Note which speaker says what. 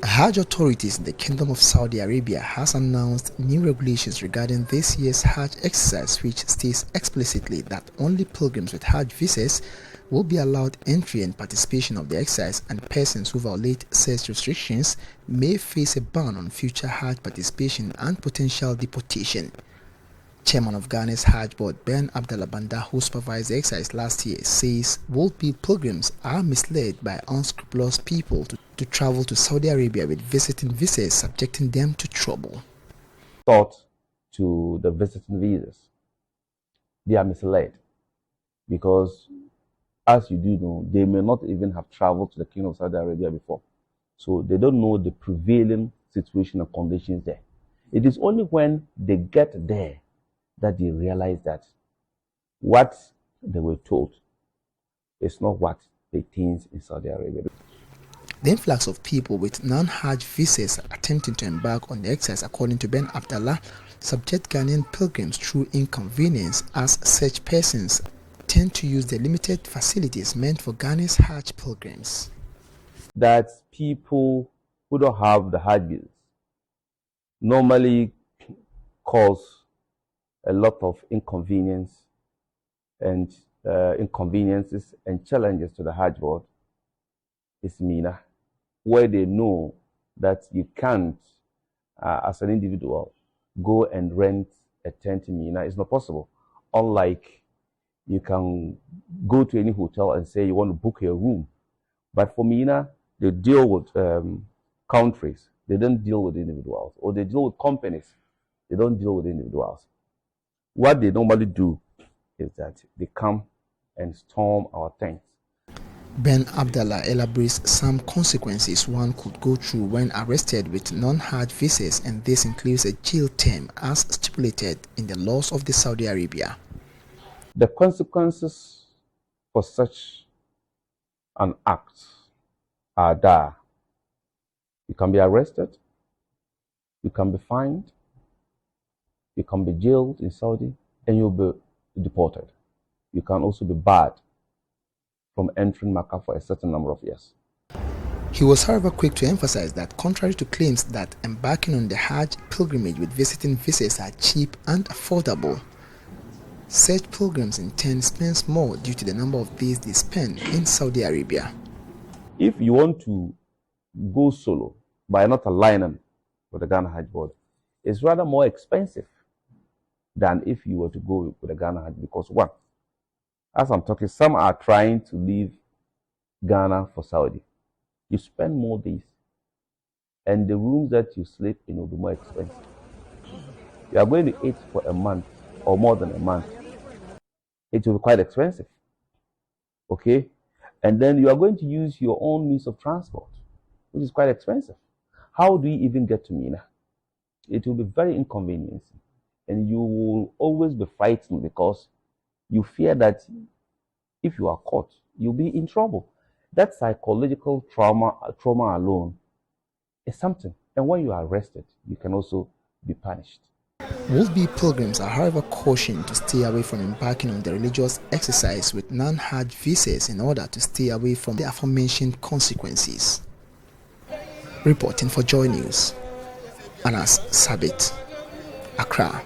Speaker 1: Hajj authorities in the Kingdom of Saudi Arabia has announced new regulations regarding this year's Hajj exercise, which states explicitly that only pilgrims with Hajj visas will be allowed entry and participation of the exercise, and persons who violate such restrictions may face a ban on future Hajj participation and potential deportation. Chairman of Ghana's Hajj Board, Ben Abdallah Banda, who supervised the exercise last year, says would-be pilgrims are misled by unscrupulous people to travel to Saudi Arabia with visiting visas, subjecting them to trouble.
Speaker 2: Thought to the visiting visas, they are misled because, as you do know, they may not even have traveled to the Kingdom of Saudi Arabia before. So they don't know the prevailing situation and conditions there. It is only when they get there that they realize that what they were told is not what they think in Saudi Arabia.
Speaker 1: The influx of people with non-Hajj visas attempting to embark on the exercise, according to Ben Abdallah, subject Ghanaian pilgrims through inconvenience, as such persons tend to use the limited facilities meant for Ghana's Hajj pilgrims.
Speaker 2: That people who don't have the Hajj visas normally cause a lot of inconveniences and challenges to the Hajj board is Mina, where they know that you can't, as an individual, go and rent a tent in Mina. It's not possible. Unlike you can go to any hotel and say you want to book a room. But for Mina, they deal with countries. They don't deal with individuals. Or they deal with companies. They don't deal with individuals. What they normally do is that they come and storm our tents.
Speaker 1: Ben Abdallah elaborates some consequences one could go through when arrested with non-Hajj visas, and this includes a jail term as stipulated in the laws of the Saudi Arabia.
Speaker 2: The consequences for such an act are dire. You can be arrested, you can be fined, you can be jailed in Saudi, and you'll be deported. You can also be barred from entering Makkah for a certain number of years.
Speaker 1: He was, however, quick to emphasize that contrary to claims that embarking on the Hajj pilgrimage with visiting visas are cheap and affordable, such pilgrims in turn spend more due to the number of days they spend in Saudi Arabia.
Speaker 2: If you want to go solo by not aligning with the Ghana Hajj board, it's rather more expensive than if you were to go with the Ghana Hajj, because one, as I'm talking, some are trying to leave Ghana for Saudi. You spend more days, and the rooms that you sleep in will be more expensive. You are going to eat for a month or more than a month. It will be quite expensive. Okay? And then you are going to use your own means of transport, which is quite expensive. How do you even get to Mina? It will be very inconveniencing, and you will always be frightened because you fear that if you are caught, you'll be in trouble. That psychological trauma alone is something. And when you are arrested, you can also be punished.
Speaker 1: Would-be pilgrims are, however, cautioned to stay away from embarking on the religious exercise with non-Hajj visas in order to stay away from the aforementioned consequences. Reporting for Joy News, Anas Sabit, Accra.